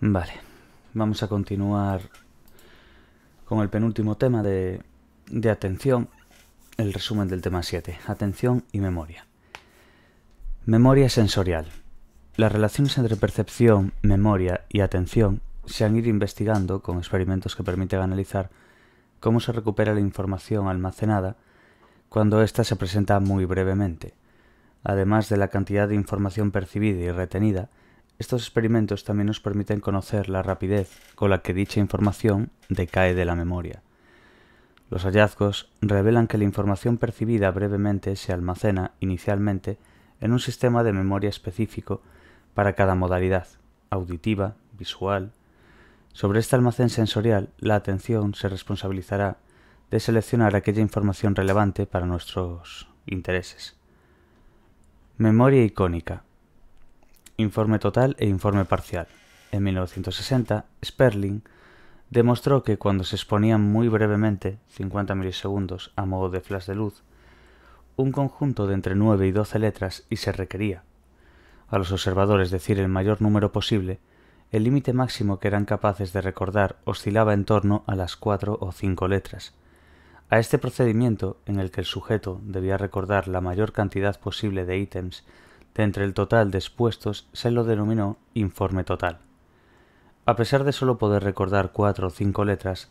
Vale, vamos a continuar con el penúltimo tema de atención, el resumen del tema 7, atención y memoria. Memoria sensorial. Las relaciones entre percepción, memoria y atención se han ido investigando con experimentos que permiten analizar cómo se recupera la información almacenada cuando ésta se presenta muy brevemente. Además de la cantidad de información percibida y retenida, estos experimentos también nos permiten conocer la rapidez con la que dicha información decae de la memoria. Los hallazgos revelan que la información percibida brevemente se almacena inicialmente en un sistema de memoria específico para cada modalidad, auditiva, visual. Sobre este almacén sensorial, la atención se responsabilizará de seleccionar aquella información relevante para nuestros intereses. Memoria icónica. Informe total e informe parcial. En 1960, Sperling demostró que cuando se exponían muy brevemente, 50 milisegundos a modo de flash de luz, un conjunto de entre 9 y 12 letras y se requería a los observadores decir el mayor número posible, el límite máximo que eran capaces de recordar oscilaba en torno a las 4 o 5 letras. A este procedimiento, en el que el sujeto debía recordar la mayor cantidad posible de ítems de entre el total de expuestos, se lo denominó informe total. A pesar de solo poder recordar 4 o 5 letras,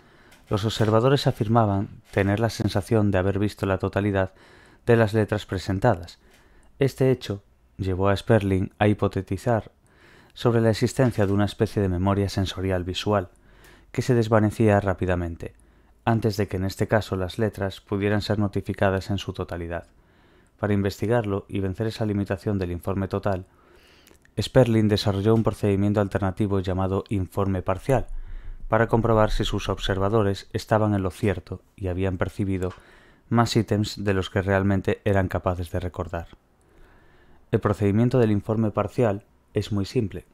los observadores afirmaban tener la sensación de haber visto la totalidad de las letras presentadas. Este hecho llevó a Sperling a hipotetizar sobre la existencia de una especie de memoria sensorial visual que se desvanecía rápidamente, antes de que en este caso las letras pudieran ser notificadas en su totalidad. Para investigarlo y vencer esa limitación del informe total, Sperling desarrolló un procedimiento alternativo llamado informe parcial, para comprobar si sus observadores estaban en lo cierto y habían percibido más ítems de los que realmente eran capaces de recordar. El procedimiento del informe parcial es muy simple.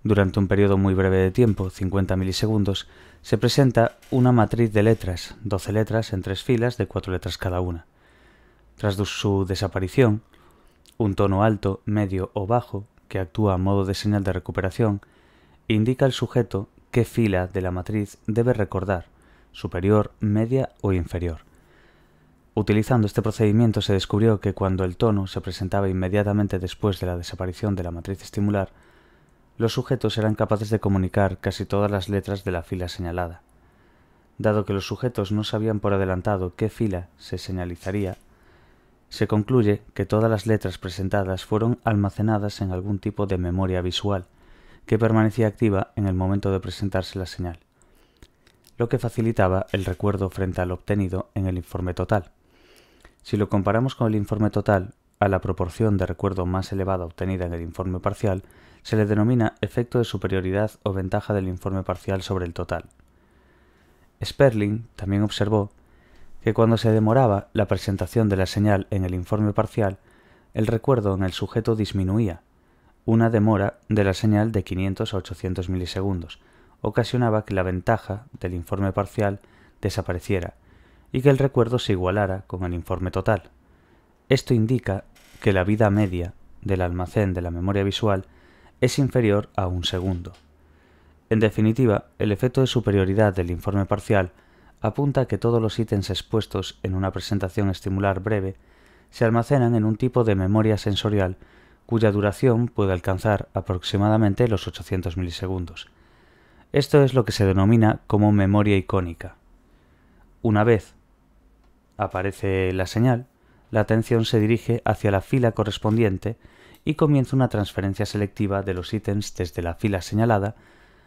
Durante un periodo muy breve de tiempo, 50 milisegundos, se presenta una matriz de letras, 12 letras en 3 filas de 4 letras cada una. Tras su desaparición, un tono alto, medio o bajo, que actúa a modo de señal de recuperación, indica al sujeto qué fila de la matriz debe recordar, superior, media o inferior. Utilizando este procedimiento se descubrió que cuando el tono se presentaba inmediatamente después de la desaparición de la matriz estimular, los sujetos eran capaces de comunicar casi todas las letras de la fila señalada. Dado que los sujetos no sabían por adelantado qué fila se señalizaría, se concluye que todas las letras presentadas fueron almacenadas en algún tipo de memoria visual, que permanecía activa en el momento de presentarse la señal, lo que facilitaba el recuerdo frente al obtenido en el informe total. Si lo comparamos con el informe total, a la proporción de recuerdo más elevada obtenida en el informe parcial, se le denomina efecto de superioridad o ventaja del informe parcial sobre el total. Sperling también observó que cuando se demoraba la presentación de la señal en el informe parcial, el recuerdo en el sujeto disminuía. Una demora de la señal de 500 a 800 milisegundos ocasionaba que la ventaja del informe parcial desapareciera y que el recuerdo se igualara con el informe total. Esto indica que la vida media del almacén de la memoria visual es inferior a 1 segundo. En definitiva, el efecto de superioridad del informe parcial apunta a que todos los ítems expuestos en una presentación estimular breve se almacenan en un tipo de memoria sensorial cuya duración puede alcanzar aproximadamente los 800 milisegundos. Esto es lo que se denomina como memoria icónica. Una vez aparece la señal, la atención se dirige hacia la fila correspondiente y comienza una transferencia selectiva de los ítems desde la fila señalada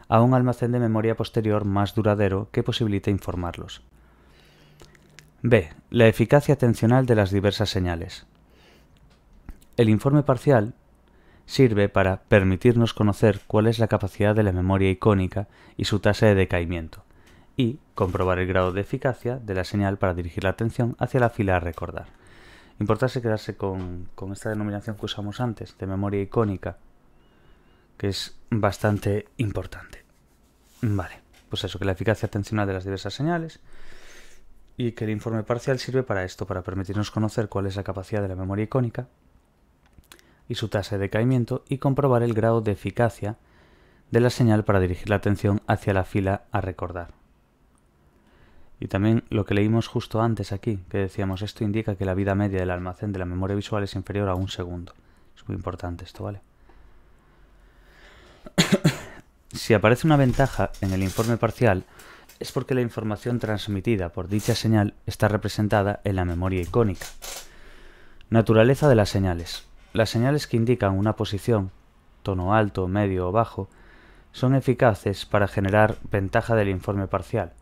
a un almacén de memoria posterior más duradero que posibilite informarlos. B. La eficacia atencional de las diversas señales. El informe parcial sirve para permitirnos conocer cuál es la capacidad de la memoria icónica y su tasa de decaimiento, y comprobar el grado de eficacia de la señal para dirigir la atención hacia la fila a recordar. Importante quedarse con esta denominación que usamos antes, de memoria icónica, que es bastante importante. Vale, pues eso, que la eficacia atencional de las diversas señales y que el informe parcial sirve para esto, para permitirnos conocer cuál es la capacidad de la memoria icónica y su tasa de decaimiento y comprobar el grado de eficacia de la señal para dirigir la atención hacia la fila a recordar. Y también lo que leímos justo antes aquí, que decíamos, esto indica que la vida media del almacén de la memoria visual es inferior a 1 segundo. Es muy importante esto, ¿vale? Si aparece una ventaja en el informe parcial, es porque la información transmitida por dicha señal está representada en la memoria icónica. Naturaleza de las señales. Las señales que indican una posición, tono alto, medio o bajo, son eficaces para generar ventaja del informe parcial,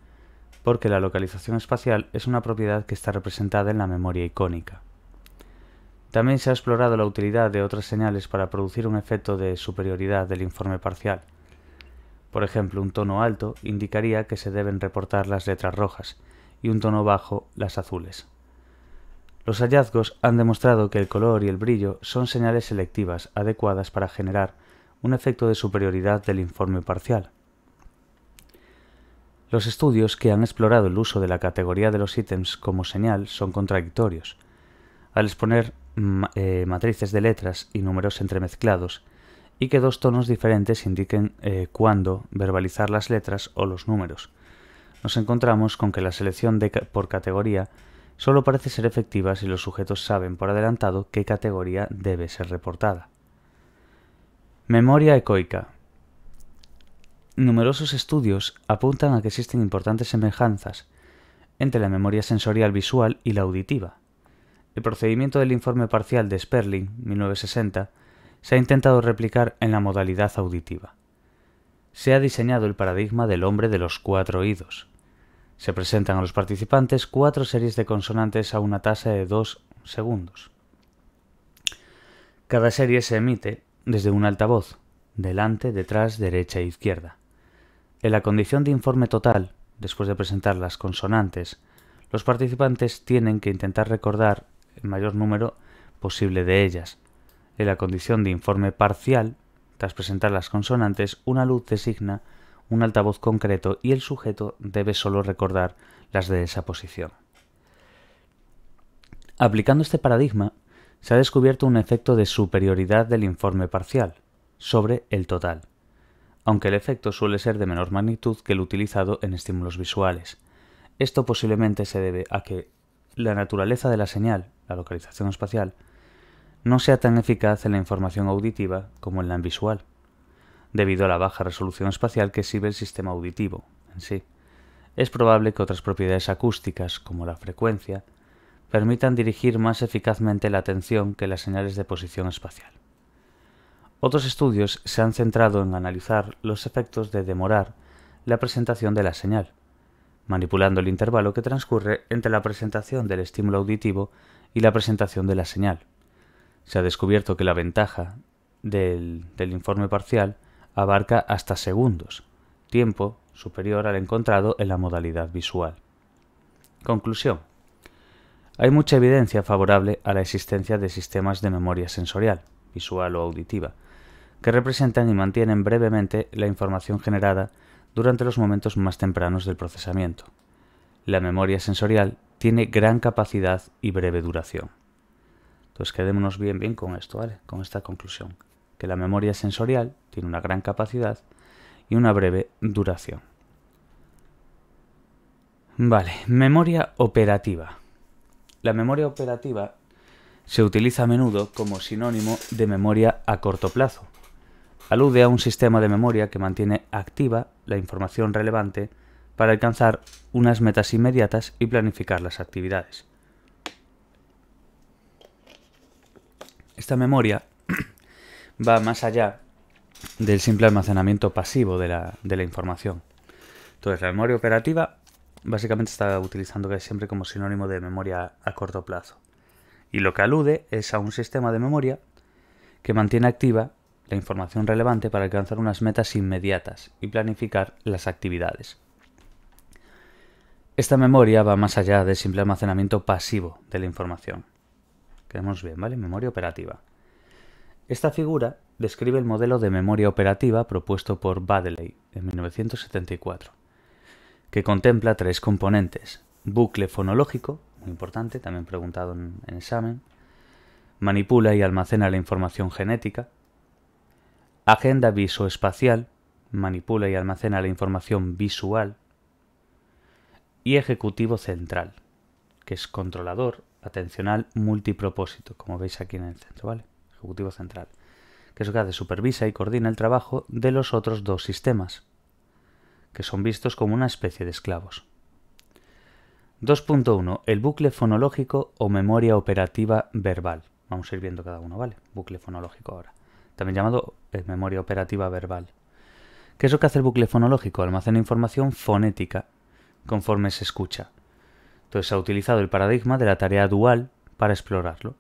porque la localización espacial es una propiedad que está representada en la memoria icónica. También se ha explorado la utilidad de otras señales para producir un efecto de superioridad del informe parcial. Por ejemplo, un tono alto indicaría que se deben reportar las letras rojas y un tono bajo las azules. Los hallazgos han demostrado que el color y el brillo son señales selectivas adecuadas para generar un efecto de superioridad del informe parcial. Los estudios que han explorado el uso de la categoría de los ítems como señal son contradictorios. Al exponer matrices de letras y números entremezclados y que dos tonos diferentes indiquen cuándo verbalizar las letras o los números, nos encontramos con que la selección por categoría solo parece ser efectiva si los sujetos saben por adelantado qué categoría debe ser reportada. Memoria ecoica. Numerosos estudios apuntan a que existen importantes semejanzas entre la memoria sensorial visual y la auditiva. El procedimiento del informe parcial de Sperling, 1960, se ha intentado replicar en la modalidad auditiva. Se ha diseñado el paradigma del hombre de los 4 oídos. Se presentan a los participantes 4 series de consonantes a una tasa de 2 segundos. Cada serie se emite desde un altavoz, delante, detrás, derecha e izquierda. En la condición de informe total, después de presentar las consonantes, los participantes tienen que intentar recordar el mayor número posible de ellas. En la condición de informe parcial, tras presentar las consonantes, una luz designa un altavoz concreto y el sujeto debe solo recordar las de esa posición. Aplicando este paradigma, se ha descubierto un efecto de superioridad del informe parcial sobre el total, aunque el efecto suele ser de menor magnitud que el utilizado en estímulos visuales. Esto posiblemente se debe a que la naturaleza de la señal, la localización espacial, no sea tan eficaz en la información auditiva como en la visual, debido a la baja resolución espacial que exhibe el sistema auditivo en sí. Es probable que otras propiedades acústicas, como la frecuencia, permitan dirigir más eficazmente la atención que las señales de posición espacial. Otros estudios se han centrado en analizar los efectos de demorar la presentación de la señal, manipulando el intervalo que transcurre entre la presentación del estímulo auditivo y la presentación de la señal. Se ha descubierto que la ventaja del informe parcial abarca hasta segundos, tiempo superior al encontrado en la modalidad visual. Conclusión. Hay mucha evidencia favorable a la existencia de sistemas de memoria sensorial, visual o auditiva, que representan y mantienen brevemente la información generada durante los momentos más tempranos del procesamiento. La memoria sensorial tiene gran capacidad y breve duración. Entonces quedémonos bien con esto, ¿vale? Con esta conclusión, que la memoria sensorial tiene una gran capacidad y una breve duración. Vale, memoria operativa. La memoria operativa se utiliza a menudo como sinónimo de memoria a corto plazo. Alude a un sistema de memoria que mantiene activa la información relevante para alcanzar unas metas inmediatas y planificar las actividades. Esta memoria va más allá del simple almacenamiento pasivo de la información. Entonces, la memoria operativa básicamente está utilizando casi siempre como sinónimo de memoria a corto plazo. Y lo que alude es a un sistema de memoria que mantiene activa la información relevante para alcanzar unas metas inmediatas y planificar las actividades. Esta memoria va más allá del simple almacenamiento pasivo de la información. Quedemos bien, ¿vale? Memoria operativa. Esta figura describe el modelo de memoria operativa propuesto por Baddeley en 1974, que contempla 3 componentes: bucle fonológico, muy importante, también preguntado en examen, manipula y almacena la información genética, agenda visoespacial, manipula y almacena la información visual. Y ejecutivo central, que es controlador, atencional, multipropósito, como veis aquí en el centro, ¿vale? Ejecutivo central, que es lo que hace, supervisa y coordina el trabajo de los otros dos sistemas, que son vistos como una especie de esclavos. 2.1. El bucle fonológico o memoria operativa verbal. Vamos a ir viendo cada uno, ¿vale? Bucle fonológico ahora. También llamado memoria operativa verbal. ¿Qué es lo que hace el bucle fonológico? Almacena información fonética conforme se escucha. Entonces se ha utilizado el paradigma de la tarea dual para explorarlo.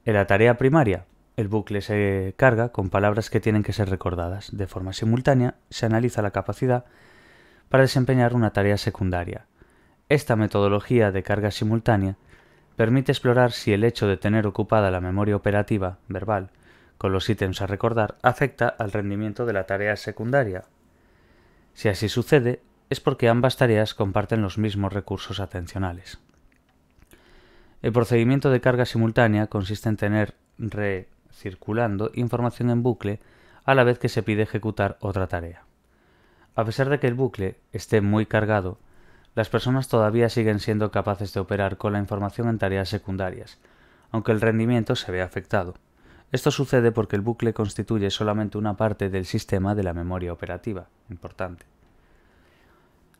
En la tarea primaria, el bucle se carga con palabras que tienen que ser recordadas. De forma simultánea, se analiza la capacidad para desempeñar una tarea secundaria. Esta metodología de carga simultánea permite explorar si el hecho de tener ocupada la memoria operativa verbal con los ítems a recordar afecta al rendimiento de la tarea secundaria. Si así sucede, es porque ambas tareas comparten los mismos recursos atencionales. El procedimiento de carga simultánea consiste en tener recirculando información en bucle a la vez que se pide ejecutar otra tarea. A pesar de que el bucle esté muy cargado, las personas todavía siguen siendo capaces de operar con la información en tareas secundarias, aunque el rendimiento se ve afectado. Esto sucede porque el bucle constituye solamente una parte del sistema de la memoria operativa. Importante.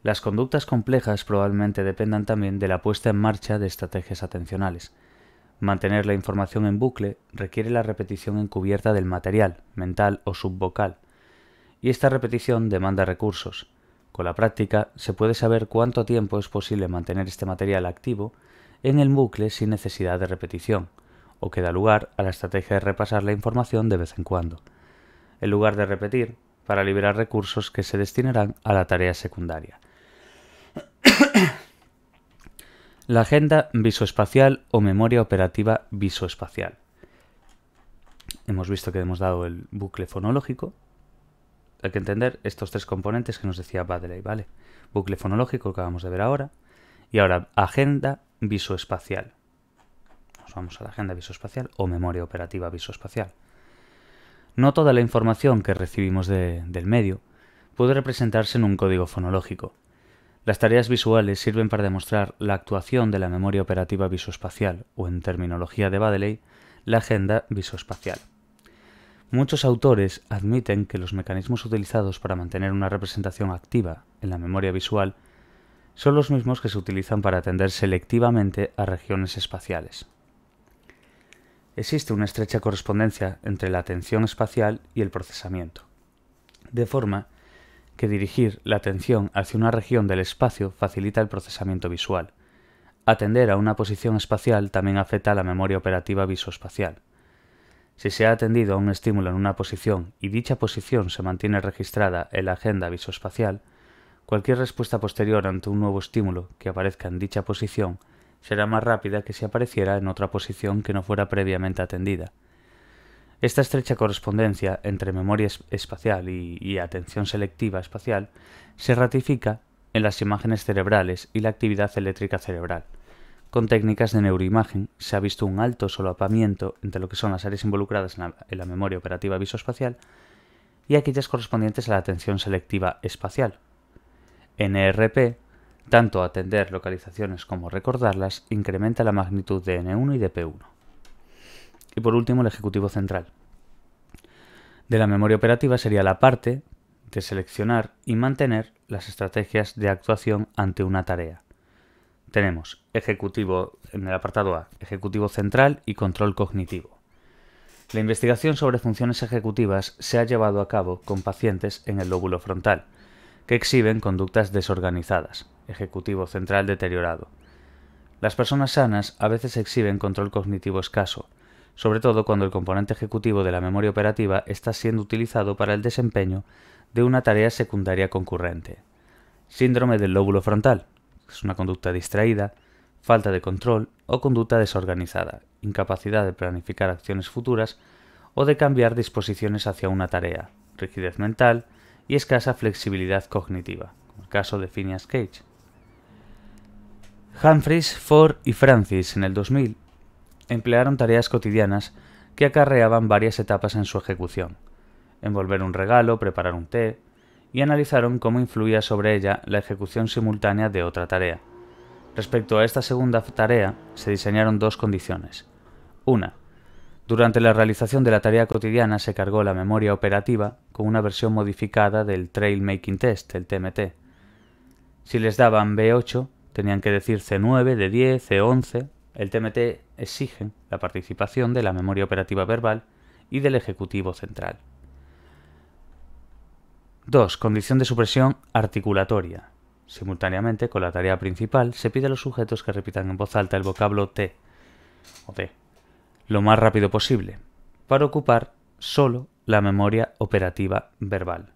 Las conductas complejas probablemente dependan también de la puesta en marcha de estrategias atencionales. Mantener la información en bucle requiere la repetición encubierta del material, mental o subvocal, y esta repetición demanda recursos. Con la práctica se puede saber cuánto tiempo es posible mantener este material activo en el bucle sin necesidad de repetición, o que da lugar a la estrategia de repasar la información de vez en cuando, en lugar de repetir, para liberar recursos que se destinarán a la tarea secundaria. La agenda visoespacial o memoria operativa visoespacial. Hemos visto que hemos dado el bucle fonológico. Hay que entender estos tres componentes que nos decía Baddeley, ¿vale? Bucle fonológico que acabamos de ver ahora. Y ahora, agenda visoespacial. Nos vamos a la agenda visoespacial o memoria operativa visoespacial. No toda la información que recibimos del medio puede representarse en un código fonológico. Las tareas visuales sirven para demostrar la actuación de la memoria operativa visoespacial, o en terminología de Baddeley, la agenda visoespacial. Muchos autores admiten que los mecanismos utilizados para mantener una representación activa en la memoria visual son los mismos que se utilizan para atender selectivamente a regiones espaciales. Existe una estrecha correspondencia entre la atención espacial y el procesamiento, de forma que dirigir la atención hacia una región del espacio facilita el procesamiento visual. Atender a una posición espacial también afecta a la memoria operativa visoespacial. Si se ha atendido a un estímulo en una posición y dicha posición se mantiene registrada en la agenda visoespacial, cualquier respuesta posterior ante un nuevo estímulo que aparezca en dicha posición será más rápida que si apareciera en otra posición que no fuera previamente atendida. Esta estrecha correspondencia entre memoria espacial y atención selectiva espacial se ratifica en las imágenes cerebrales y la actividad eléctrica cerebral. Con técnicas de neuroimagen se ha visto un alto solapamiento entre lo que son las áreas involucradas en la memoria operativa visoespacial y aquellas correspondientes a la atención selectiva espacial. En ERP, tanto atender localizaciones como recordarlas incrementa la magnitud de N1 y de P1. Y por último, el ejecutivo central. De la memoria operativa sería la parte de seleccionar y mantener las estrategias de actuación ante una tarea. Tenemos ejecutivo, en el apartado A, ejecutivo central y control cognitivo. La investigación sobre funciones ejecutivas se ha llevado a cabo con pacientes en el lóbulo frontal, que exhiben conductas desorganizadas, ejecutivo central deteriorado. Las personas sanas a veces exhiben control cognitivo escaso, sobre todo cuando el componente ejecutivo de la memoria operativa está siendo utilizado para el desempeño de una tarea secundaria concurrente. Síndrome del lóbulo frontal, es una conducta distraída, falta de control o conducta desorganizada, incapacidad de planificar acciones futuras o de cambiar disposiciones hacia una tarea, rigidez mental y escasa flexibilidad cognitiva, como el caso de Phineas Cage. Humphries, Ford y Francis en el 2000 emplearon tareas cotidianas que acarreaban varias etapas en su ejecución: envolver un regalo, preparar un té, y analizaron cómo influía sobre ella la ejecución simultánea de otra tarea. Respecto a esta segunda tarea, se diseñaron dos condiciones. Una, durante la realización de la tarea cotidiana se cargó la memoria operativa con una versión modificada del Trail Making Test, el TMT. Si les daban B8, tenían que decir C9, D10, C11. El TMT exige la participación de la memoria operativa verbal y del ejecutivo central. 2. Condición de supresión articulatoria. Simultáneamente, con la tarea principal, se pide a los sujetos que repitan en voz alta el vocablo T o D lo más rápido posible, para ocupar solo la memoria operativa verbal.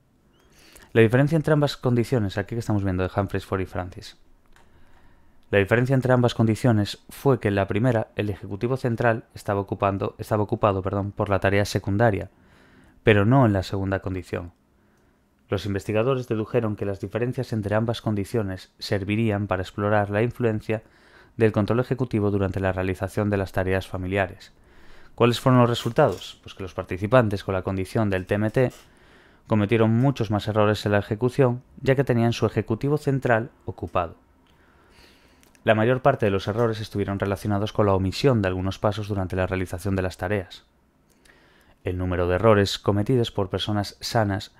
La diferencia entre ambas condiciones, aquí que estamos viendo de Humphreys, Ford y Francis. La diferencia entre ambas condiciones fue que en la primera el ejecutivo central estaba ocupado por la tarea secundaria, pero no en la segunda condición. Los investigadores dedujeron que las diferencias entre ambas condiciones servirían para explorar la influencia del control ejecutivo durante la realización de las tareas familiares. ¿Cuáles fueron los resultados? Pues que los participantes con la condición del TMT cometieron muchos más errores en la ejecución, ya que tenían su ejecutivo central ocupado. La mayor parte de los errores estuvieron relacionados con la omisión de algunos pasos durante la realización de las tareas. El número de errores cometidos por personas sanas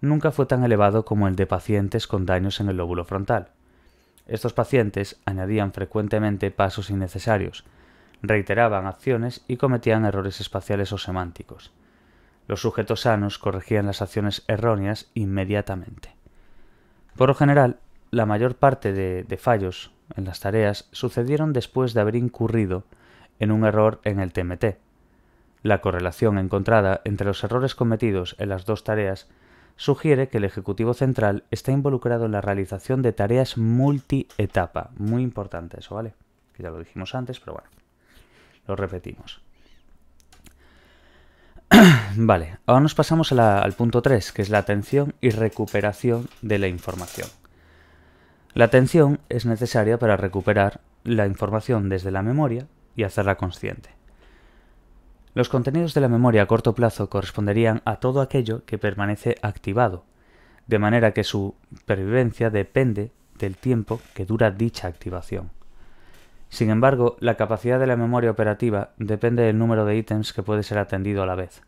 nunca fue tan elevado como el de pacientes con daños en el lóbulo frontal. Estos pacientes añadían frecuentemente pasos innecesarios, reiteraban acciones y cometían errores espaciales o semánticos. Los sujetos sanos corregían las acciones erróneas inmediatamente. Por lo general, la mayor parte de fallos en las tareas sucedieron después de haber incurrido en un error en el TMT. La correlación encontrada entre los errores cometidos en las dos tareas sugiere que el ejecutivo central está involucrado en la realización de tareas multietapa. Muy importante eso, ¿vale? Que ya lo dijimos antes, pero bueno, lo repetimos. Vale, ahora nos pasamos al punto 3, que es la atención y recuperación de la información. La atención es necesaria para recuperar la información desde la memoria y hacerla consciente. Los contenidos de la memoria a corto plazo corresponderían a todo aquello que permanece activado, de manera que su pervivencia depende del tiempo que dura dicha activación. Sin embargo, la capacidad de la memoria operativa depende del número de ítems que puede ser atendido a la vez.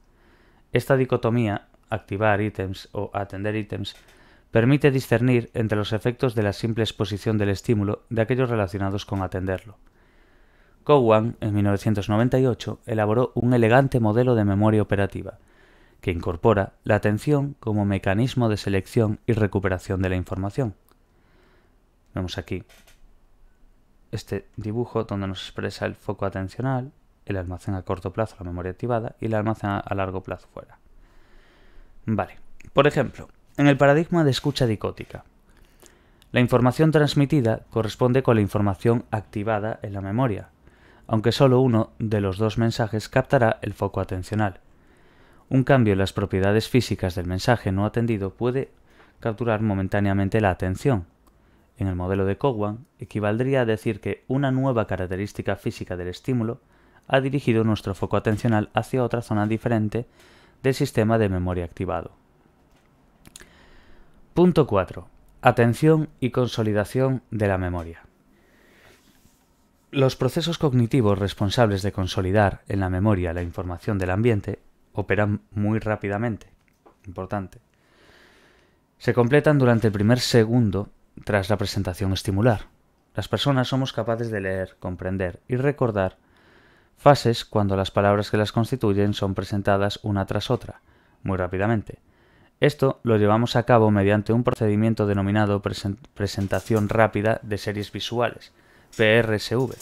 Esta dicotomía, activar ítems o atender ítems, permite discernir entre los efectos de la simple exposición del estímulo de aquellos relacionados con atenderlo. Cowan, en 1998, elaboró un elegante modelo de memoria operativa, que incorpora la atención como mecanismo de selección y recuperación de la información. Vemos aquí este dibujo donde nos expresa el foco atencional, el almacén a corto plazo, la memoria activada, y el almacén a largo plazo fuera. Vale, por ejemplo, en el paradigma de escucha dicótica, la información transmitida corresponde con la información activada en la memoria, aunque solo uno de los dos mensajes captará el foco atencional. Un cambio en las propiedades físicas del mensaje no atendido puede capturar momentáneamente la atención. En el modelo de Cowan, equivaldría a decir que una nueva característica física del estímulo ha dirigido nuestro foco atencional hacia otra zona diferente del sistema de memoria activado. Punto 4. Atención y consolidación de la memoria. Los procesos cognitivos responsables de consolidar en la memoria la información del ambiente operan muy rápidamente. Importante. Se completan durante el primer segundo tras la presentación estimular. Las personas somos capaces de leer, comprender y recordar fases cuando las palabras que las constituyen son presentadas una tras otra, muy rápidamente. Esto lo llevamos a cabo mediante un procedimiento denominado presentación rápida de series visuales, PRSV.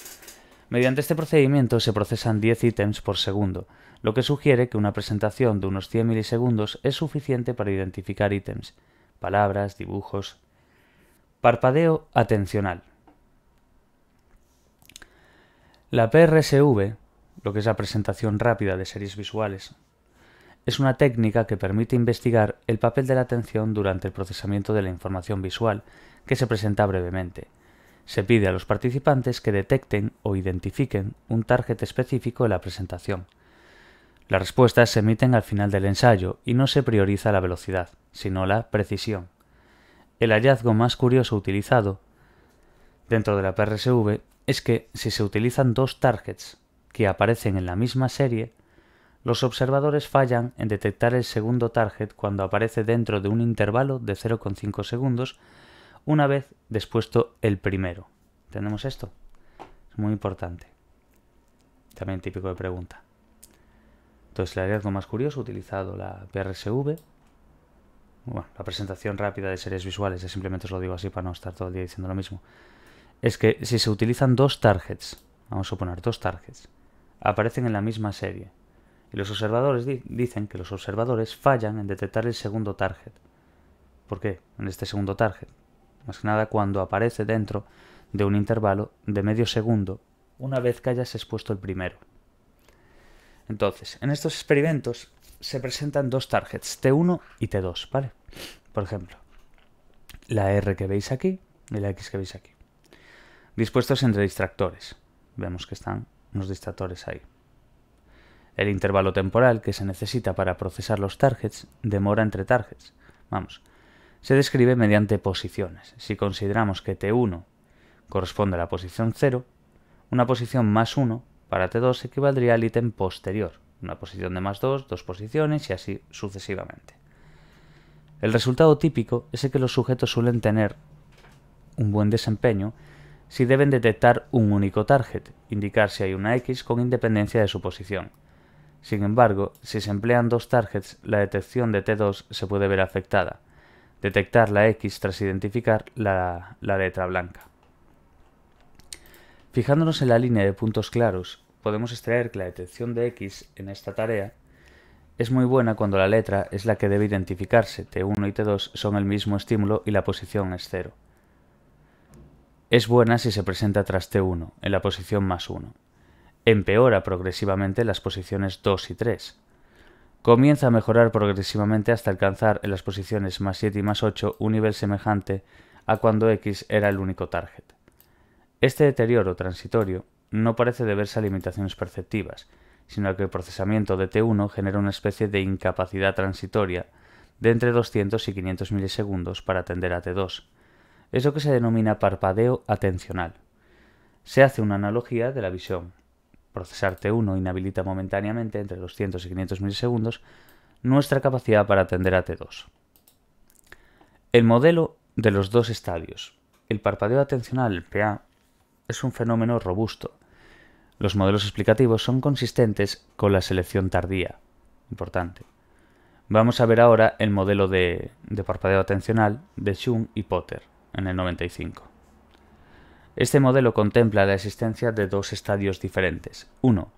Mediante este procedimiento se procesan 10 ítems por segundo, lo que sugiere que una presentación de unos 100 milisegundos es suficiente para identificar ítems, palabras, dibujos. Parpadeo atencional. La PRSV, lo que es la presentación rápida de series visuales, es una técnica que permite investigar el papel de la atención durante el procesamiento de la información visual que se presenta brevemente. Se pide a los participantes que detecten o identifiquen un target específico en la presentación. Las respuestas se emiten al final del ensayo y no se prioriza la velocidad, sino la precisión. El hallazgo más curioso utilizado dentro de la PRSV es que si se utilizan dos targets que aparecen en la misma serie, los observadores fallan en detectar el segundo target cuando aparece dentro de un intervalo de 0,5 segundos una vez dispuesto el primero. ¿Entendemos esto? Es muy importante. También típico de pregunta. Entonces, el hallazgo más curioso utilizado la PRSV. Bueno, la presentación rápida de series visuales, ya simplemente os lo digo así para no estar todo el día diciendo lo mismo. Es que si se utilizan dos targets, vamos a suponer dos targets, aparecen en la misma serie. Y los observadores dicen que los observadores fallan en detectar el segundo target. ¿Por qué? En este segundo target. Más que nada cuando aparece dentro de un intervalo de medio segundo una vez que hayas expuesto el primero. Entonces, en estos experimentos se presentan dos targets, T1 y T2, ¿vale? Por ejemplo, la R que veis aquí y la X que veis aquí. Dispuestos entre distractores. Vemos que están unos distractores ahí. El intervalo temporal que se necesita para procesar los targets demora entre targets. Vamos, se describe mediante posiciones. Si consideramos que T1 corresponde a la posición 0, una posición más 1 para T2 equivaldría al ítem posterior. Una posición de más 2, dos posiciones y así sucesivamente. El resultado típico es el que los sujetos suelen tener un buen desempeño si deben detectar un único target, indicar si hay una X con independencia de su posición. Sin embargo, si se emplean dos targets, la detección de T2 se puede ver afectada. Detectar la X tras identificar la letra blanca. Fijándonos en la línea de puntos claros, podemos extraer que la detección de X en esta tarea es muy buena cuando la letra es la que debe identificarse. T1 y T2 son el mismo estímulo y la posición es 0. Es buena si se presenta tras T1, en la posición más 1. Empeora progresivamente las posiciones 2 y 3. Comienza a mejorar progresivamente hasta alcanzar en las posiciones más 7 y más 8 un nivel semejante a cuando X era el único target. Este deterioro transitorio no parece deberse a limitaciones perceptivas, sino que el procesamiento de T1 genera una especie de incapacidad transitoria de entre 200 y 500 milisegundos para atender a T2. Es lo que se denomina parpadeo atencional. Se hace una analogía de la visión. Procesar T1 inhabilita momentáneamente entre 200 y 500 milisegundos nuestra capacidad para atender a T2. El modelo de los dos estadios. El parpadeo atencional, PA, es un fenómeno robusto. Los modelos explicativos son consistentes con la selección tardía. Importante. Vamos a ver ahora el modelo de parpadeo atencional de Shum y Potter en el 95. Este modelo contempla la existencia de dos estadios diferentes. 1.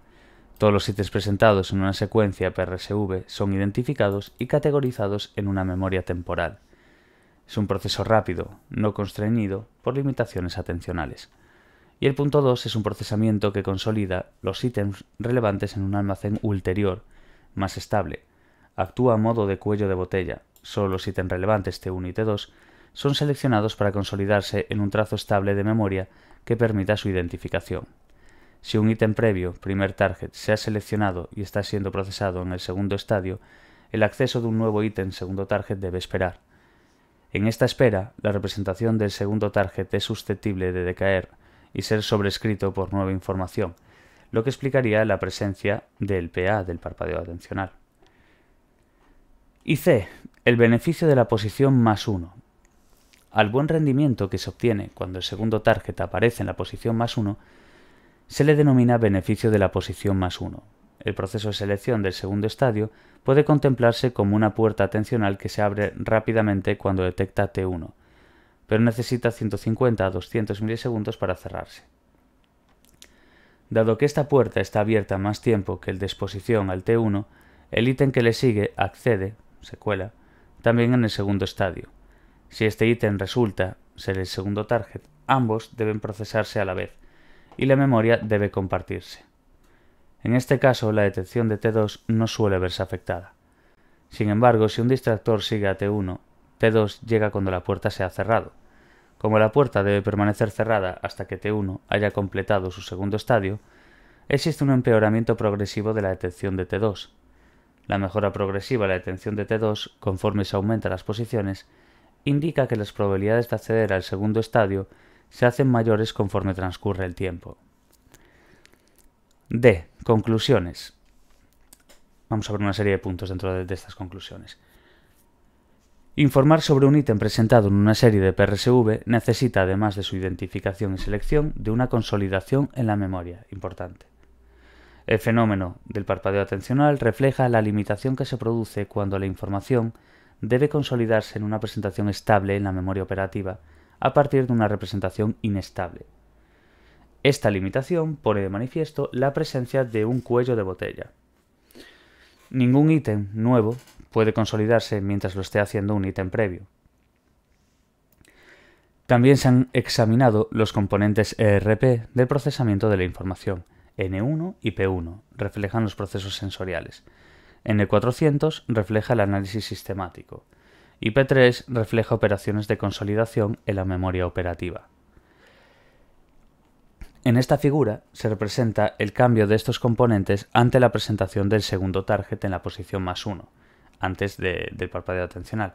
Todos los ítems presentados en una secuencia PRSV son identificados y categorizados en una memoria temporal. Es un proceso rápido, no constreñido por limitaciones atencionales. Y el punto 2 es un procesamiento que consolida los ítems relevantes en un almacén ulterior, más estable. Actúa a modo de cuello de botella. Solo los ítems relevantes T1 y T2 son seleccionados para consolidarse en un trazo estable de memoria que permita su identificación. Si un ítem previo, primer target, se ha seleccionado y está siendo procesado en el segundo estadio, el acceso de un nuevo ítem segundo target debe esperar. En esta espera, la representación del segundo target es susceptible de decaer y ser sobrescrito por nueva información, lo que explicaría la presencia del PA, del parpadeo atencional. Y C. El beneficio de la posición más 1. Al buen rendimiento que se obtiene cuando el segundo target aparece en la posición más 1, se le denomina beneficio de la posición más 1. El proceso de selección del segundo estadio puede contemplarse como una puerta atencional que se abre rápidamente cuando detecta T1, pero necesita 150 a 200 milisegundos para cerrarse. Dado que esta puerta está abierta más tiempo que el de exposición al T1, el ítem que le sigue accede, se cuela, también en el segundo estadio. Si este ítem resulta ser el segundo target, ambos deben procesarse a la vez, y la memoria debe compartirse. En este caso, la detección de T2 no suele verse afectada. Sin embargo, si un distractor sigue a T1, T2 llega cuando la puerta se ha cerrado. Como la puerta debe permanecer cerrada hasta que T1 haya completado su segundo estadio, existe un empeoramiento progresivo de la detección de T2. La mejora progresiva de la detención de T2, conforme se aumentan las posiciones, indica que las probabilidades de acceder al segundo estadio se hacen mayores conforme transcurre el tiempo. D. Conclusiones. Vamos a ver una serie de puntos dentro de estas conclusiones. Informar sobre un ítem presentado en una serie de PRSV necesita, además de su identificación y selección, de una consolidación en la memoria, importante. El fenómeno del parpadeo atencional refleja la limitación que se produce cuando la información debe consolidarse en una presentación estable en la memoria operativa a partir de una representación inestable. Esta limitación pone de manifiesto la presencia de un cuello de botella. Ningún ítem nuevo puede consolidarse mientras lo esté haciendo un ítem previo. También se han examinado los componentes ERP del procesamiento de la información. N1 y P1 reflejan los procesos sensoriales. N400 refleja el análisis sistemático. Y P3 refleja operaciones de consolidación en la memoria operativa. En esta figura se representa el cambio de estos componentes ante la presentación del segundo target en la posición +1, antes del parpadeo atencional,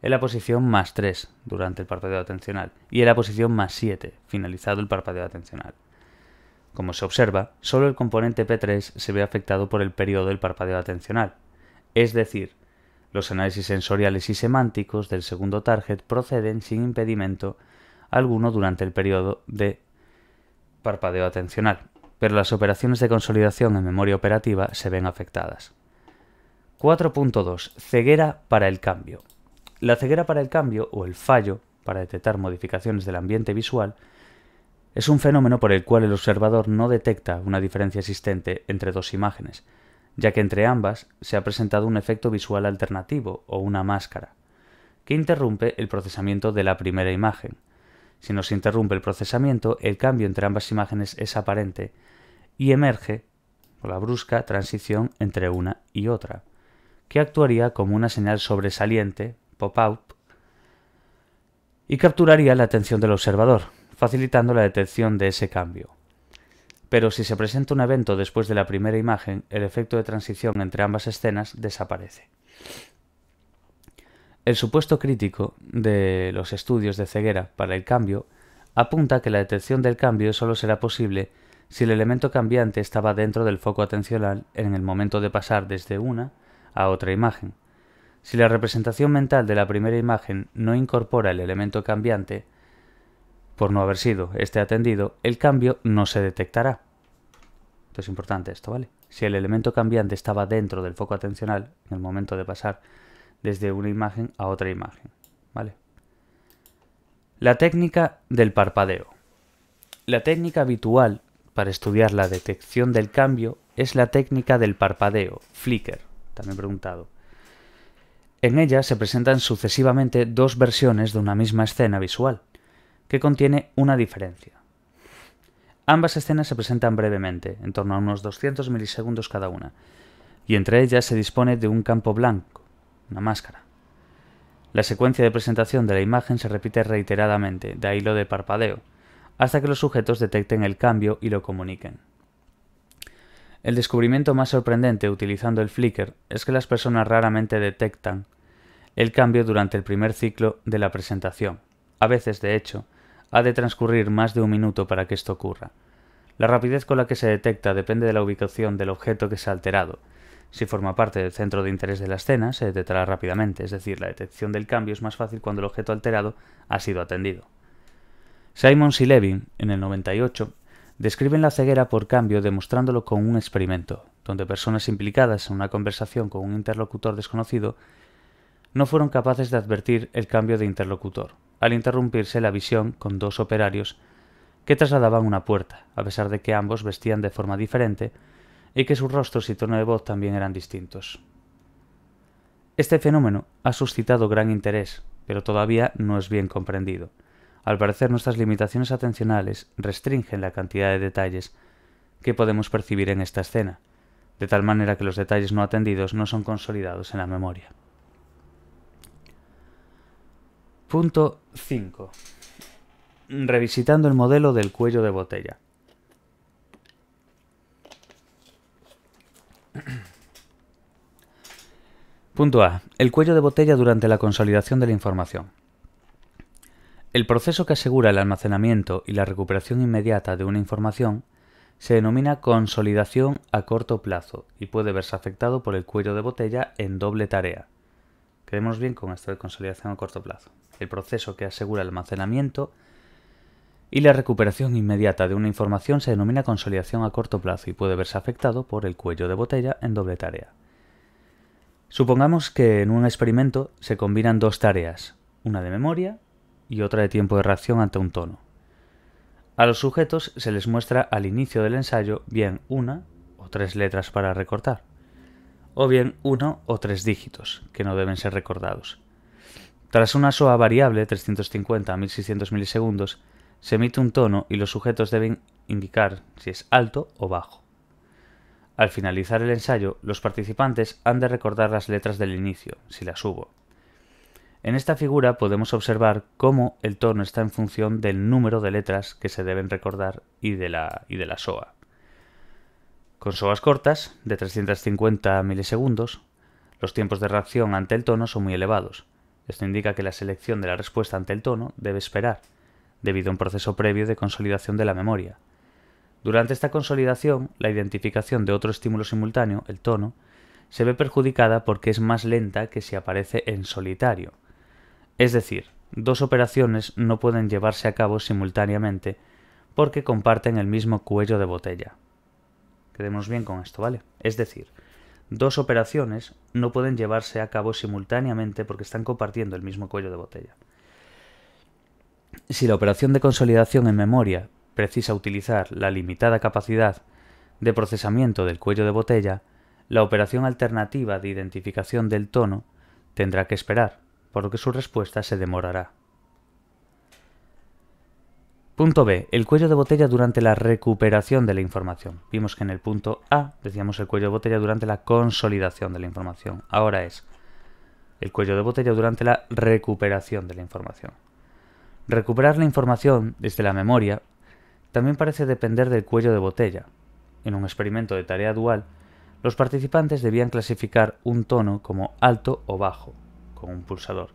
en la posición +3 durante el parpadeo atencional y en la posición +7, finalizado el parpadeo atencional. Como se observa, solo el componente P3 se ve afectado por el periodo del parpadeo atencional, es decir, los análisis sensoriales y semánticos del segundo target proceden sin impedimento alguno durante el periodo de parpadeo atencional, pero las operaciones de consolidación en memoria operativa se ven afectadas. 4.2. Ceguera para el cambio. La ceguera para el cambio, o el fallo para detectar modificaciones del ambiente visual, es un fenómeno por el cual el observador no detecta una diferencia existente entre dos imágenes, ya que entre ambas se ha presentado un efecto visual alternativo o una máscara, que interrumpe el procesamiento de la primera imagen. Si no se interrumpe el procesamiento, el cambio entre ambas imágenes es aparente y emerge por la brusca transición entre una y otra, que actuaría como una señal sobresaliente, pop-up, y capturaría la atención del observador, facilitando la detección de ese cambio. Pero si se presenta un evento después de la primera imagen, el efecto de transición entre ambas escenas desaparece. El supuesto crítico de los estudios de ceguera para el cambio apunta que la detección del cambio solo será posible si el elemento cambiante estaba dentro del foco atencional en el momento de pasar desde una a otra imagen. Si la representación mental de la primera imagen no incorpora el elemento cambiante, por no haber sido este atendido, el cambio no se detectará. Esto es importante esto, ¿vale? Si el elemento cambiante estaba dentro del foco atencional en el momento de pasar desde una imagen a otra imagen, ¿vale? La técnica del parpadeo. La técnica habitual para estudiar la detección del cambio es la técnica del parpadeo, flicker, también preguntado. En ella se presentan sucesivamente dos versiones de una misma escena visual, que contiene una diferencia. Ambas escenas se presentan brevemente, en torno a unos 200 milisegundos cada una, y entre ellas se dispone de un campo blanco, una máscara. La secuencia de presentación de la imagen se repite reiteradamente, de ahí lo de parpadeo, hasta que los sujetos detecten el cambio y lo comuniquen. El descubrimiento más sorprendente utilizando el flicker es que las personas raramente detectan el cambio durante el primer ciclo de la presentación. A veces, de hecho, ha de transcurrir más de un minuto para que esto ocurra. La rapidez con la que se detecta depende de la ubicación del objeto que se ha alterado. Si forma parte del centro de interés de la escena, se detectará rápidamente, es decir, la detección del cambio es más fácil cuando el objeto alterado ha sido atendido. Simons y Levin, en el 98, describen la ceguera por cambio demostrándolo con un experimento, donde personas implicadas en una conversación con un interlocutor desconocido no fueron capaces de advertir el cambio de interlocutor, al interrumpirse la visión con dos operarios que trasladaban una puerta, a pesar de que ambos vestían de forma diferente y que sus rostros y tono de voz también eran distintos. Este fenómeno ha suscitado gran interés, pero todavía no es bien comprendido. Al parecer, nuestras limitaciones atencionales restringen la cantidad de detalles que podemos percibir en esta escena, de tal manera que los detalles no atendidos no son consolidados en la memoria. Punto 5. Revisitando el modelo del cuello de botella. Punto A. El cuello de botella durante la consolidación de la información. El proceso que asegura el almacenamiento y la recuperación inmediata de una información se denomina consolidación a corto plazo y puede verse afectado por el cuello de botella en doble tarea. Quedémonos bien con esto de consolidación a corto plazo. El proceso que asegura el almacenamiento y la recuperación inmediata de una información se denomina consolidación a corto plazo y puede verse afectado por el cuello de botella en doble tarea. Supongamos que en un experimento se combinan dos tareas, una de memoria y otra de tiempo de reacción ante un tono. A los sujetos se les muestra al inicio del ensayo bien una o tres letras para recortar, o bien 1 o 3 dígitos, que no deben ser recordados. Tras una SOA variable, 350 a 1600 milisegundos, se emite un tono y los sujetos deben indicar si es alto o bajo. Al finalizar el ensayo, los participantes han de recordar las letras del inicio, si las hubo. En esta figura podemos observar cómo el tono está en función del número de letras que se deben recordar y de la SOA. Con SOAs cortas, de 350 milisegundos, los tiempos de reacción ante el tono son muy elevados. Esto indica que la selección de la respuesta ante el tono debe esperar, debido a un proceso previo de consolidación de la memoria. Durante esta consolidación, la identificación de otro estímulo simultáneo, el tono, se ve perjudicada porque es más lenta que si aparece en solitario. Es decir, dos operaciones no pueden llevarse a cabo simultáneamente porque comparten el mismo cuello de botella. Quedémonos bien con esto, ¿vale? Es decir, dos operaciones no pueden llevarse a cabo simultáneamente porque están compartiendo el mismo cuello de botella. Si la operación de consolidación en memoria precisa utilizar la limitada capacidad de procesamiento del cuello de botella, la operación alternativa de identificación del tono tendrá que esperar, por lo que su respuesta se demorará. Punto B. El cuello de botella durante la recuperación de la información. Vimos que en el punto A decíamos el cuello de botella durante la consolidación de la información. Ahora es el cuello de botella durante la recuperación de la información. Recuperar la información desde la memoria también parece depender del cuello de botella. En un experimento de tarea dual, los participantes debían clasificar un tono como alto o bajo, con un pulsador,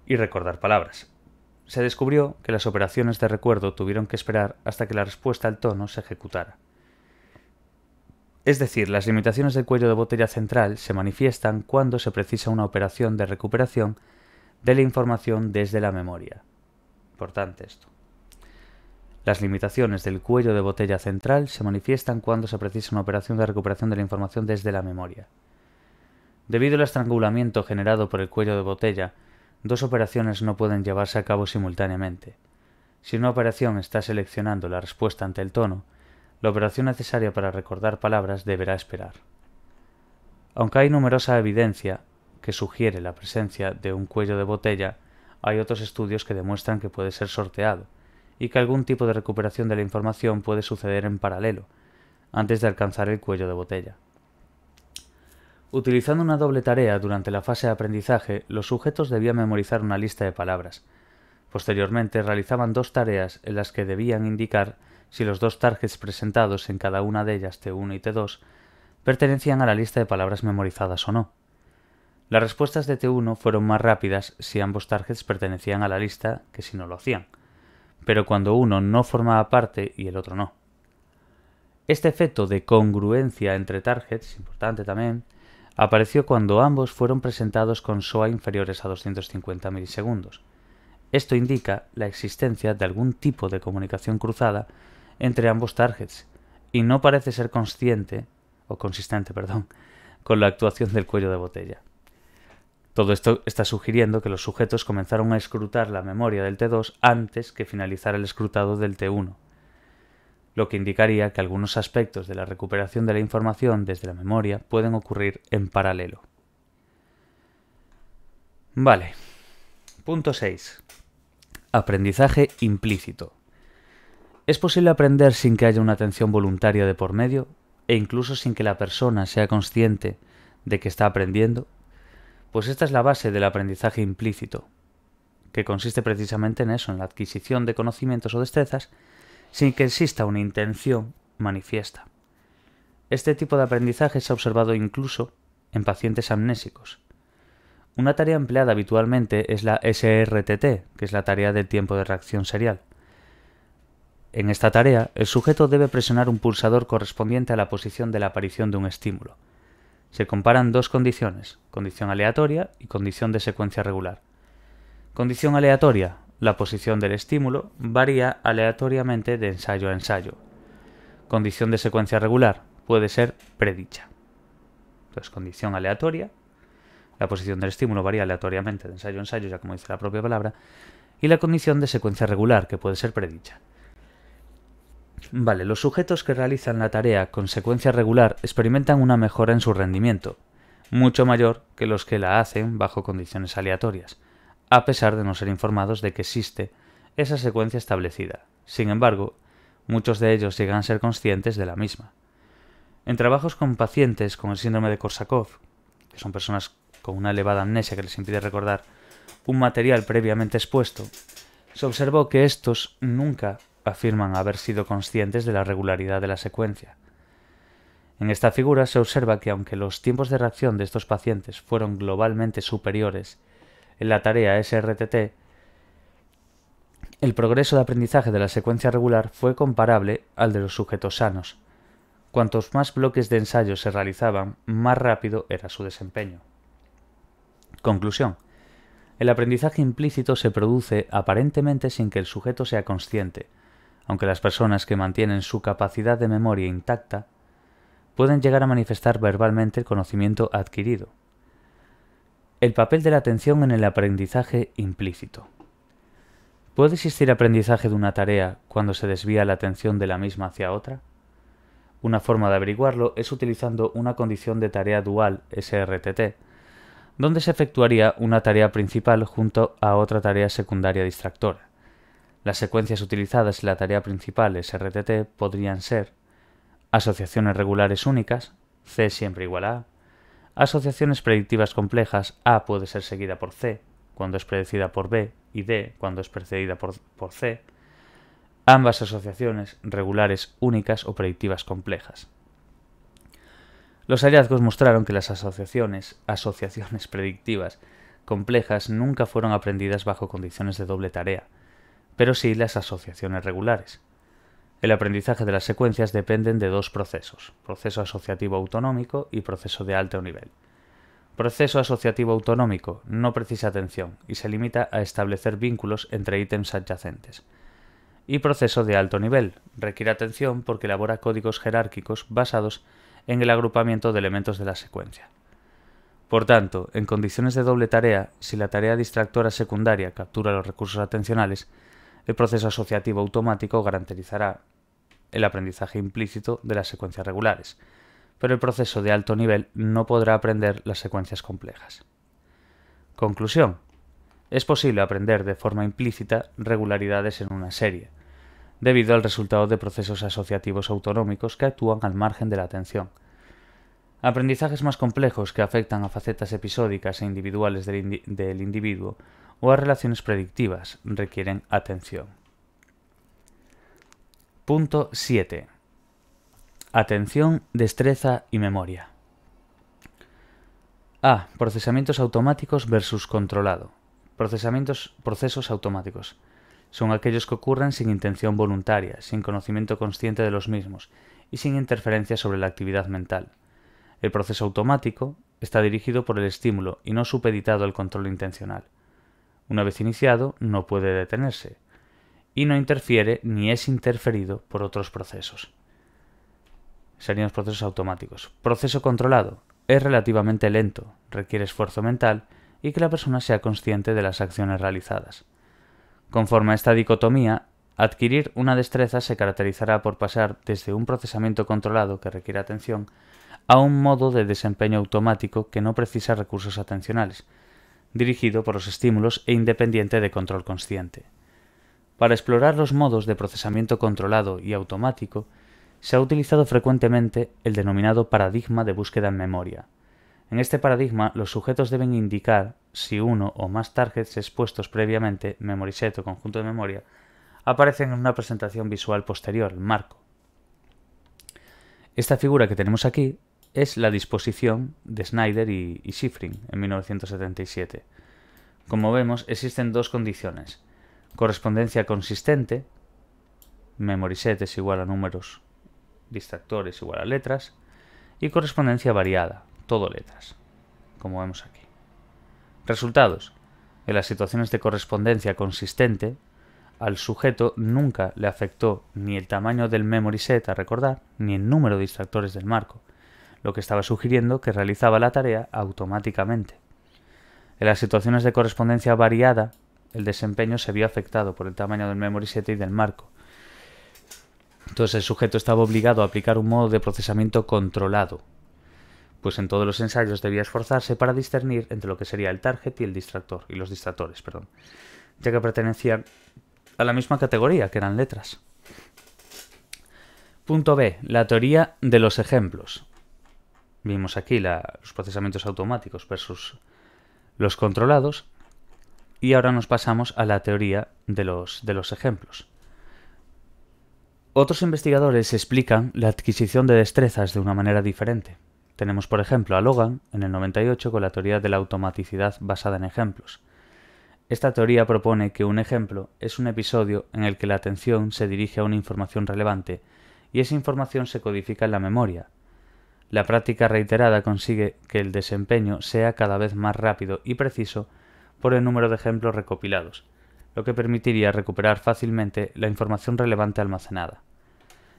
y recordar palabras. Se descubrió que las operaciones de recuerdo tuvieron que esperar hasta que la respuesta al tono se ejecutara. Es decir, las limitaciones del cuello de botella central se manifiestan cuando se precisa una operación de recuperación de la información desde la memoria. Importante esto. Las limitaciones del cuello de botella central se manifiestan cuando se precisa una operación de recuperación de la información desde la memoria. Debido al estrangulamiento generado por el cuello de botella, dos operaciones no pueden llevarse a cabo simultáneamente. Si una operación está seleccionando la respuesta ante el tono, la operación necesaria para recordar palabras deberá esperar. Aunque hay numerosa evidencia que sugiere la presencia de un cuello de botella, hay otros estudios que demuestran que puede ser sorteado y que algún tipo de recuperación de la información puede suceder en paralelo, antes de alcanzar el cuello de botella. Utilizando una doble tarea durante la fase de aprendizaje, los sujetos debían memorizar una lista de palabras. Posteriormente, realizaban dos tareas en las que debían indicar si los dos targets presentados en cada una de ellas, T1 y T2, pertenecían a la lista de palabras memorizadas o no. Las respuestas de T1 fueron más rápidas si ambos targets pertenecían a la lista que si no lo hacían, pero cuando uno no formaba parte y el otro no. Este efecto de congruencia entre targets, importante también, apareció cuando ambos fueron presentados con SOA inferiores a 250 milisegundos. Esto indica la existencia de algún tipo de comunicación cruzada entre ambos targets y no parece ser consistente con la actuación del cuello de botella. Todo esto está sugiriendo que los sujetos comenzaron a escrutar la memoria del T2 antes que finalizara el escrutado del T1, lo que indicaría que algunos aspectos de la recuperación de la información desde la memoria pueden ocurrir en paralelo. Vale. Punto 6. Aprendizaje implícito. ¿Es posible aprender sin que haya una atención voluntaria de por medio e incluso sin que la persona sea consciente de que está aprendiendo? Pues esta es la base del aprendizaje implícito, que consiste precisamente en eso, en la adquisición de conocimientos o destrezas sin que exista una intención manifiesta. Este tipo de aprendizaje se ha observado incluso en pacientes amnésicos. Una tarea empleada habitualmente es la SRTT, que es la tarea del tiempo de reacción serial. En esta tarea, el sujeto debe presionar un pulsador correspondiente a la posición de la aparición de un estímulo. Se comparan dos condiciones, condición aleatoria y condición de secuencia regular. Condición aleatoria, la posición del estímulo varía aleatoriamente de ensayo a ensayo. Condición de secuencia regular puede ser predicha. Entonces, condición aleatoria, la posición del estímulo varía aleatoriamente de ensayo a ensayo, ya como dice la propia palabra, y la condición de secuencia regular, que puede ser predicha. Vale, los sujetos que realizan la tarea con secuencia regular experimentan una mejora en su rendimiento, mucho mayor que los que la hacen bajo condiciones aleatorias, a pesar de no ser informados de que existe esa secuencia establecida. Sin embargo, muchos de ellos llegan a ser conscientes de la misma. En trabajos con pacientes con el síndrome de Korsakoff, que son personas con una elevada amnesia que les impide recordar un material previamente expuesto, se observó que estos nunca afirman haber sido conscientes de la regularidad de la secuencia. En esta figura se observa que aunque los tiempos de reacción de estos pacientes fueron globalmente superiores en la tarea SRTT, el progreso de aprendizaje de la secuencia regular fue comparable al de los sujetos sanos. Cuantos más bloques de ensayo se realizaban, más rápido era su desempeño. Conclusión. El aprendizaje implícito se produce aparentemente sin que el sujeto sea consciente, aunque las personas que mantienen su capacidad de memoria intacta pueden llegar a manifestar verbalmente el conocimiento adquirido. El papel de la atención en el aprendizaje implícito. ¿Puede existir aprendizaje de una tarea cuando se desvía la atención de la misma hacia otra? Una forma de averiguarlo es utilizando una condición de tarea dual SRTT, donde se efectuaría una tarea principal junto a otra tarea secundaria distractora. Las secuencias utilizadas en la tarea principal SRTT podrían ser asociaciones regulares únicas, C siempre igual a A, asociaciones predictivas complejas, A puede ser seguida por C, cuando es predecida por B, y D cuando es precedida por C, ambas asociaciones regulares únicas o predictivas complejas. Los hallazgos mostraron que las asociaciones predictivas complejas nunca fueron aprendidas bajo condiciones de doble tarea, pero sí las asociaciones regulares. El aprendizaje de las secuencias dependen de dos procesos, proceso asociativo autonómico y proceso de alto nivel. Proceso asociativo autonómico no precisa atención y se limita a establecer vínculos entre ítems adyacentes. Y proceso de alto nivel requiere atención porque elabora códigos jerárquicos basados en el agrupamiento de elementos de la secuencia. Por tanto, en condiciones de doble tarea, si la tarea distractora secundaria captura los recursos atencionales, el proceso asociativo automático garantizará el aprendizaje implícito de las secuencias regulares, pero el proceso de alto nivel no podrá aprender las secuencias complejas. Conclusión. Es posible aprender de forma implícita regularidades en una serie, debido al resultado de procesos asociativos autonómicos que actúan al margen de la atención. Aprendizajes más complejos que afectan a facetas episódicas e individuales del individuo o a relaciones predictivas requieren atención. Punto 7. Atención, destreza y memoria. A. Procesamientos automáticos versus controlado. Procesos automáticos. Son aquellos que ocurren sin intención voluntaria, sin conocimiento consciente de los mismos y sin interferencia sobre la actividad mental. El proceso automático está dirigido por el estímulo y no supeditado al control intencional. Una vez iniciado, no puede detenerse y no interfiere ni es interferido por otros procesos. Serían los procesos automáticos. Proceso controlado. Es relativamente lento, requiere esfuerzo mental y que la persona sea consciente de las acciones realizadas. Conforme a esta dicotomía, adquirir una destreza se caracterizará por pasar desde un procesamiento controlado que requiere atención a un modo de desempeño automático que no precisa recursos atencionales, dirigido por los estímulos e independiente de control consciente. Para explorar los modos de procesamiento controlado y automático, se ha utilizado frecuentemente el denominado paradigma de búsqueda en memoria. En este paradigma, los sujetos deben indicar si uno o más targets expuestos previamente, memory set o conjunto de memoria, aparecen en una presentación visual posterior, el marco. Esta figura que tenemos aquí es la disposición de Snyder y Shiffrin en 1977. Como vemos, existen dos condiciones: correspondencia consistente, memory set es igual a números, distractores igual a letras, y correspondencia variada, todo letras, como vemos aquí. Resultados: en las situaciones de correspondencia consistente, al sujeto nunca le afectó ni el tamaño del memory set a recordar, ni el número de distractores del marco, lo que estaba sugiriendo que realizaba la tarea automáticamente. En las situaciones de correspondencia variada, el desempeño se vio afectado por el tamaño del memory set y del marco. Entonces el sujeto estaba obligado a aplicar un modo de procesamiento controlado, pues en todos los ensayos debía esforzarse para discernir entre lo que sería el target y el distractor, y los distractores, ya que pertenecían a la misma categoría, que eran letras. Punto B. La teoría de los ejemplos. Vimos aquí los procesamientos automáticos versus los controlados, y ahora nos pasamos a la teoría de los ejemplos. Otros investigadores explican la adquisición de destrezas de una manera diferente. Tenemos, por ejemplo, a Logan en el 98 con la teoría de la automaticidad basada en ejemplos. Esta teoría propone que un ejemplo es un episodio en el que la atención se dirige a una información relevante y esa información se codifica en la memoria. La práctica reiterada consigue que el desempeño sea cada vez más rápido y preciso por el número de ejemplos recopilados, lo que permitiría recuperar fácilmente la información relevante almacenada.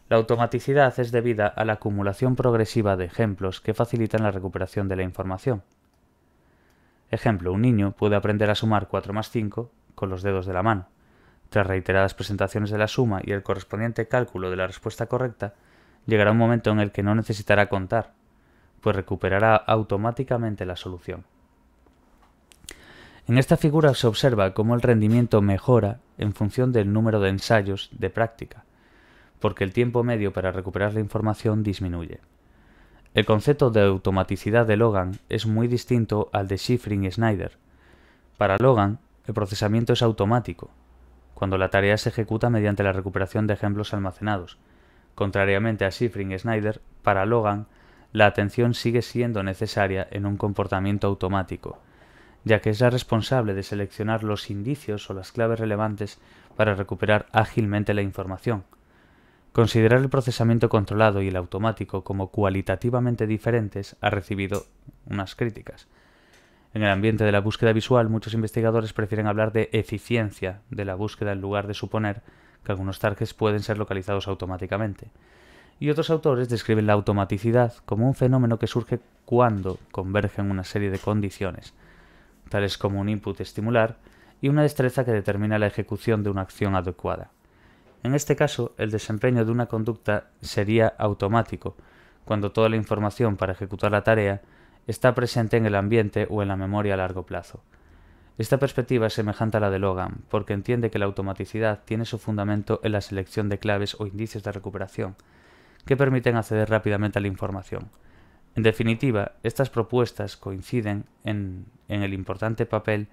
La automaticidad es debida a la acumulación progresiva de ejemplos que facilitan la recuperación de la información. Ejemplo, un niño puede aprender a sumar 4 más 5 con los dedos de la mano. Tras reiteradas presentaciones de la suma y el correspondiente cálculo de la respuesta correcta, llegará un momento en el que no necesitará contar, pues recuperará automáticamente la solución. En esta figura se observa cómo el rendimiento mejora en función del número de ensayos de práctica, porque el tiempo medio para recuperar la información disminuye. El concepto de automaticidad de Logan es muy distinto al de Shiffrin y Snyder. Para Logan, el procesamiento es automático, cuando la tarea se ejecuta mediante la recuperación de ejemplos almacenados. Contrariamente a Shiffrin y Snyder, para Logan, la atención sigue siendo necesaria en un comportamiento automático, ya que es la responsable de seleccionar los indicios o las claves relevantes para recuperar ágilmente la información. Considerar el procesamiento controlado y el automático como cualitativamente diferentes ha recibido unas críticas. En el ambiente de la búsqueda visual, muchos investigadores prefieren hablar de eficiencia de la búsqueda en lugar de suponer que algunos targets pueden ser localizados automáticamente. Y otros autores describen la automaticidad como un fenómeno que surge cuando convergen una serie de condiciones, tales como un input estimular y una destreza que determina la ejecución de una acción adecuada. En este caso, el desempeño de una conducta sería automático, cuando toda la información para ejecutar la tarea está presente en el ambiente o en la memoria a largo plazo. Esta perspectiva es semejante a la de Logan, porque entiende que la automaticidad tiene su fundamento en la selección de claves o indicios de recuperación, que permiten acceder rápidamente a la información. En definitiva, estas propuestas coinciden en el importante papel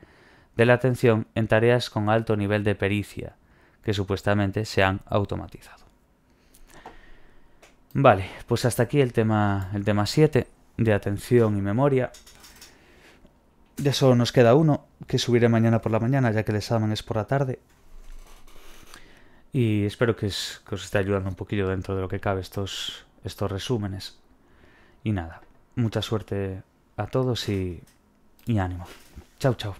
de la atención en tareas con alto nivel de pericia, que supuestamente se han automatizado. Vale, pues hasta aquí el tema 7 de atención y memoria. Ya solo nos queda uno, que subiré mañana por la mañana, ya que el examen es por la tarde. Y espero que os esté ayudando un poquillo dentro de lo que cabe estos resúmenes. Y nada, mucha suerte a todos y ánimo. Chao, chao.